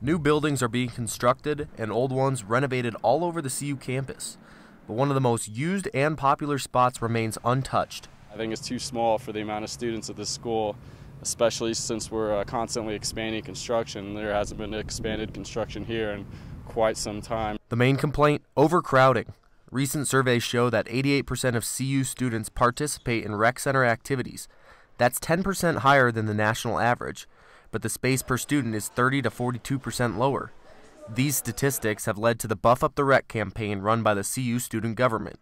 New buildings are being constructed and old ones renovated all over the CU campus, but one of the most used and popular spots remains untouched. I think it's too small for the amount of students at this school, especially since we're constantly expanding construction. There hasn't been expanded construction here in quite some time. The main complaint, overcrowding. Recent surveys show that 88% of CU students participate in rec center activities. That's 10% higher than the national average, but the space per student is 30 to 42% lower. These statistics have led to the Buff Up the Rec campaign run by the CU student government.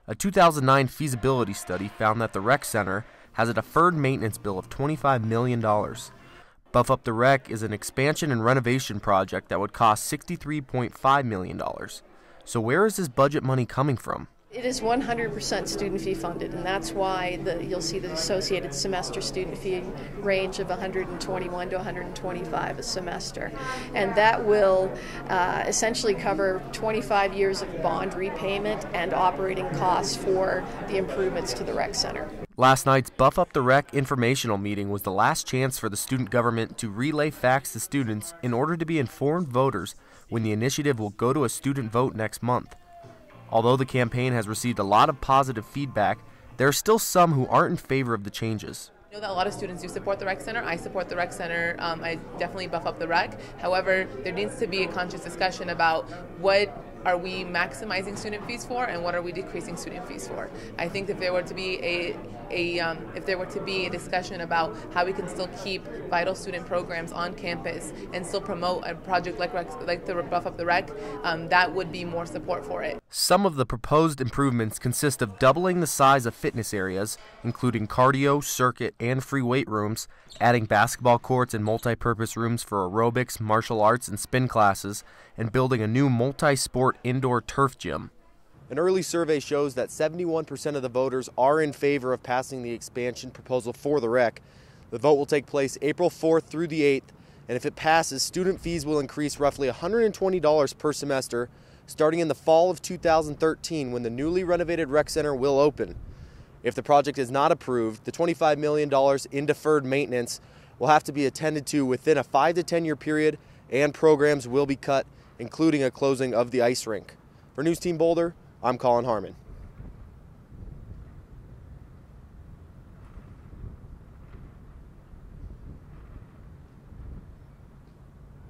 A 2009 feasibility study found that the rec center has a deferred maintenance bill of $25 million. Buff Up the Rec is an expansion and renovation project that would cost $63.5 million. So where is this budget money coming from? It is 100% student fee funded, and that's why you'll see the associated semester student fee range of $121 to $125 a semester. And that will essentially cover 25 years of bond repayment and operating costs for the improvements to the rec center. Last night's Buff Up the Rec informational meeting was the last chance for the student government to relay facts to students in order to be informed voters when the initiative will go to a student vote next month. Although the campaign has received a lot of positive feedback, there are still some who aren't in favor of the changes. I know that a lot of students do support the rec center. I support the rec center. I definitely buff up the rec. However, there needs to be a conscious discussion about what are we maximizing student fees for and what are we decreasing student fees for. I think if there were to be a discussion about how we can still keep vital student programs on campus and still promote a project like the Buff Up the Rec, that would be more support for it. Some of the proposed improvements consist of doubling the size of fitness areas, including cardio, circuit, and free weight rooms, adding basketball courts and multi-purpose rooms for aerobics, martial arts, and spin classes, and building a new multi-sport indoor turf gym. An early survey shows that 71% of the voters are in favor of passing the expansion proposal for the rec. The vote will take place April 4th through the 8th, and if it passes, student fees will increase roughly $120 per semester starting in the fall of 2013 when the newly renovated rec center will open. If the project is not approved, the $25 million in deferred maintenance will have to be attended to within a 5 to 10 year period, and programs will be cut, including a closing of the ice rink. For News Team Boulder, I'm Colin Harmon.